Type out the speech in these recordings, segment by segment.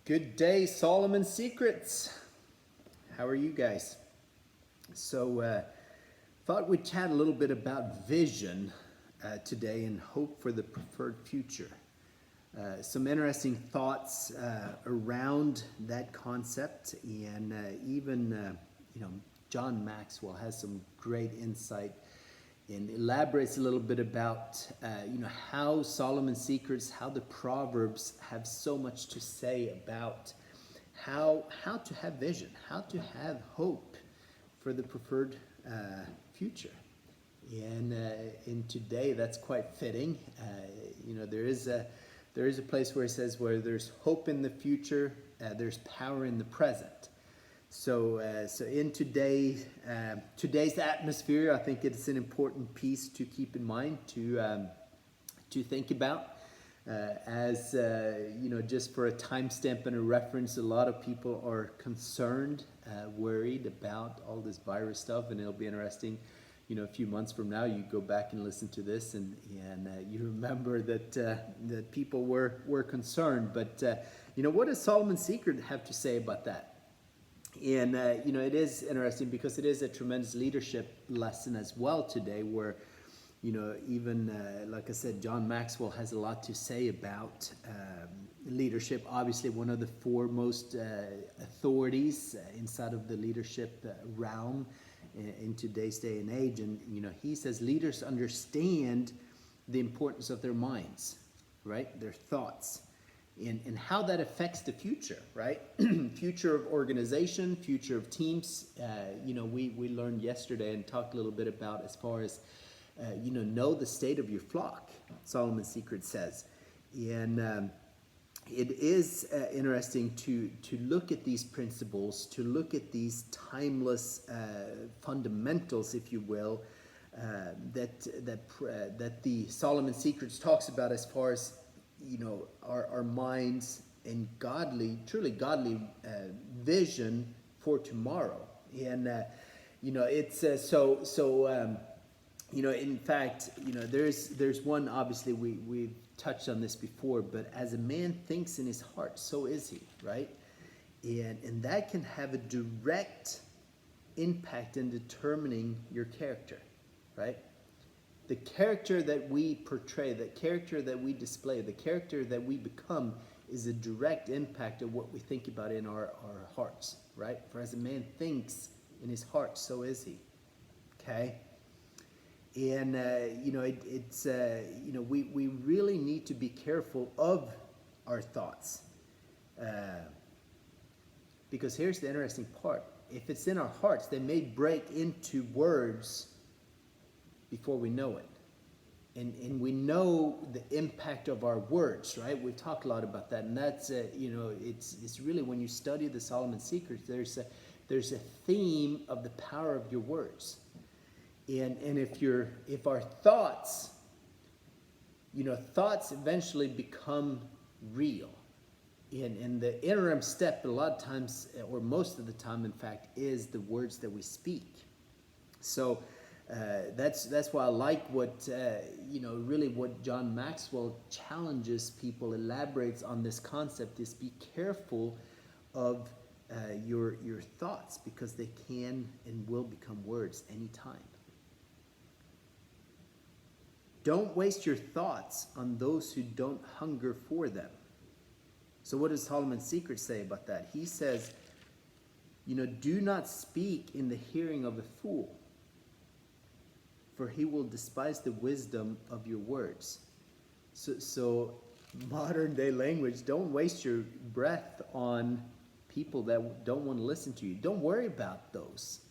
Good day, Solomon Secrets. How are you guys? Thought we'd chat a little bit about vision today and hope for the preferred future. Some interesting thoughts around that concept, and John Maxwell has some great insight and elaborates a little bit about how Solomon's Secrets, how the Proverbs have so much to say about how to have vision, how to have hope for the preferred future. And in today, that's quite fitting. There is a place where it says where there's hope in the future, there's power in the present. So in today's atmosphere, I think it's an important piece to keep in mind to think about. Just for a timestamp and a reference, a lot of people are concerned, worried about all this virus stuff, and it'll be interesting. A few months from now, you go back and listen to this, and you remember that people were concerned. But what does Solomon's Secret have to say about that? And it is interesting because it is a tremendous leadership lesson as well today, where like I said, John Maxwell has a lot to say about leadership. Obviously, one of the foremost authorities inside of the leadership realm in today's day and age. And he says leaders understand the importance of their minds, right? Their thoughts. And how that affects the future, right? Future of organization, future of teams. We learned yesterday and talked a little bit about as far as, know the state of your flock, Solomon's Secret says. And it is interesting to look at these principles, to look at these timeless fundamentals, if you will, that the Solomon Secrets talks about as far as our minds and truly godly vision for tomorrow. And it's in fact, there's one, obviously we've touched on this before, but as a man thinks in his heart, so is he, right? And that can have a direct impact in determining your character, right? The character that we portray, the character that we display, the character that we become is a direct impact of what we think about in our hearts, right? For as a man thinks in his heart, so is he. Okay? And, we really need to be careful of our thoughts. Because here's the interesting part. If it's in our hearts, they may break into words before we know it. And we know the impact of our words, right? We talk a lot about that. And that's, it's really when you study the Solomon Secrets, there's a theme of the power of your words. And if our thoughts, thoughts eventually become real. And the interim step a lot of times, or most of the time, in fact, is the words that we speak. So, that's why I like what really what John Maxwell challenges people, elaborates on this concept, is be careful of your thoughts, because they can and will become words anytime. Don't waste your thoughts on those who don't hunger for them. So what does Solomon's Secret say about that? He says, do not speak in the hearing of a fool, for he will despise the wisdom of your words. So modern day language, don't waste your breath on people that don't want to listen to you. Don't worry about those.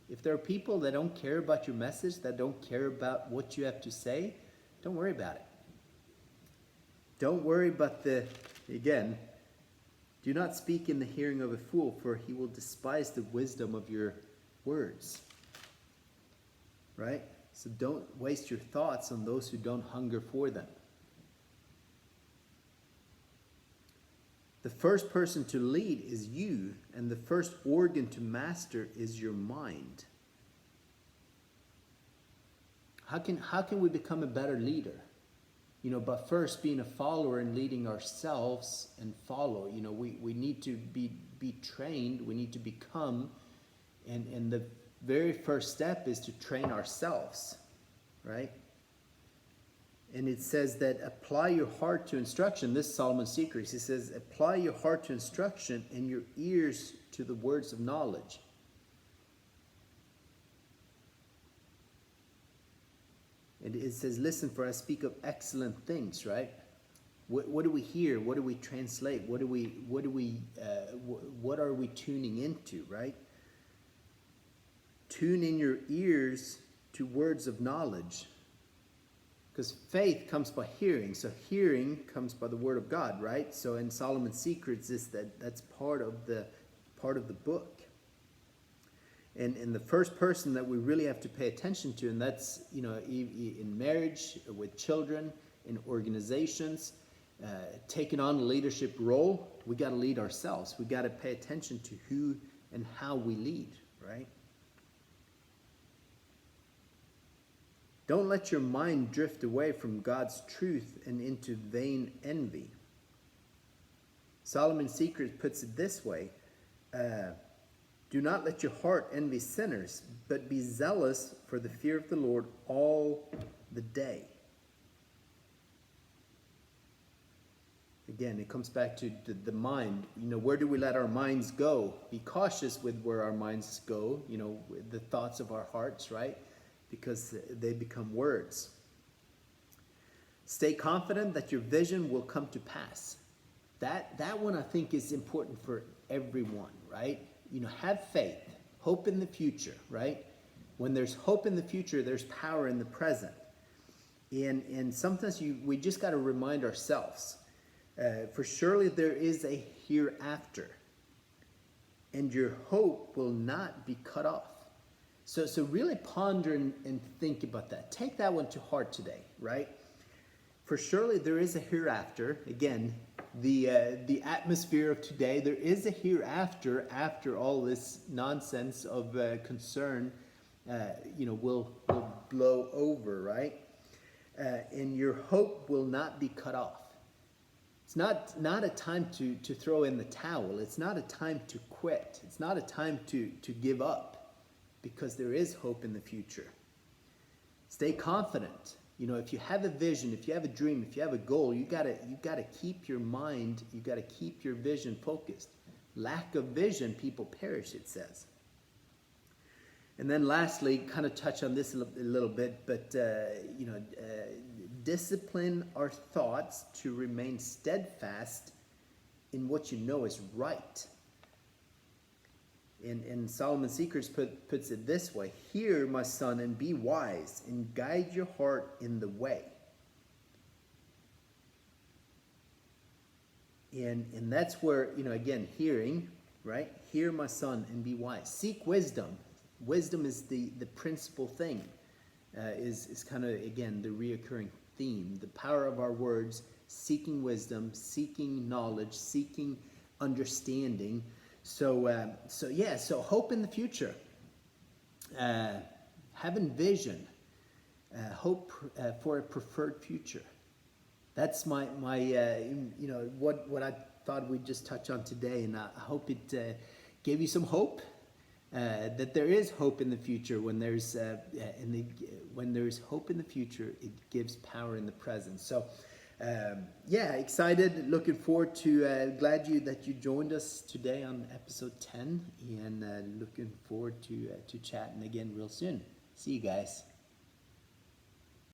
If there are people that don't care about your message, that don't care about what you have to say, don't worry about it. Don't worry about do not speak in the hearing of a fool, for he will despise the wisdom of your words. Right? So don't waste your thoughts on those who don't hunger for them. The first person to lead is you, and the first organ to master is your mind. How can we become a better leader? but first being a follower and leading ourselves and follow. We need to be trained. We need to become, and the very first step is to train ourselves, right? And it says that apply your heart to instruction. This is Solomon's secret. He says, apply your heart to instruction and your ears to the words of knowledge. And it says, listen, for I speak of excellent things, right? What do we hear? What do we translate? What are we tuning into, right? Tune in your ears to words of knowledge. Because faith comes by hearing. So hearing comes by the word of God, right? So in Solomon's Secrets, that's part of the book. And the first person that we really have to pay attention to, and that's, in marriage, with children, in organizations, taking on a leadership role, we got to lead ourselves. We got to pay attention to who and how we lead, right? Don't let your mind drift away from God's truth and into vain envy. Solomon's Secret puts it this way. Do not let your heart envy sinners, but be zealous for the fear of the Lord all the day. Again, it comes back to the mind. Where do we let our minds go? Be cautious with where our minds go, the thoughts of our hearts, right? Because they become words. Stay confident that your vision will come to pass. That one I think is important for everyone, right? Have faith, hope in the future, right? When there's hope in the future, there's power in the present. And sometimes we just got to remind ourselves, for surely there is a hereafter, and your hope will not be cut off. So really ponder and think about that. Take that one to heart today, right? For surely there is a hereafter. Again, the atmosphere of today, there is a hereafter after all this nonsense of concern, will blow over, right? And your hope will not be cut off. It's not a time to throw in the towel. It's not a time to quit. It's not a time to give up. Because there is hope in the future. Stay confident. If you have a vision, if you have a dream, if you have a goal, you gotta keep your mind, you gotta keep your vision focused. Lack of vision, people perish, it says. And then lastly, kind of touch on this a little bit, but discipline our thoughts to remain steadfast in what you know is right. And Solomon's Secrets puts it this way. Hear, my son, and be wise, and guide your heart in the way. And that's where, again, hearing, right? Hear, my son, and be wise. Seek wisdom. Wisdom is the principal thing, is kind of, again, the reoccurring theme. The power of our words, seeking wisdom, seeking knowledge, seeking understanding. So hope in the future, having vision, hope for a preferred future. That's my what I thought we'd just touch on today, and I hope it gave you some hope that there is hope in the future. When there's hope in the future, it gives power in the present. So. Excited, looking forward to, glad that you joined us today on episode 10, and looking forward to chatting again real soon. See you guys.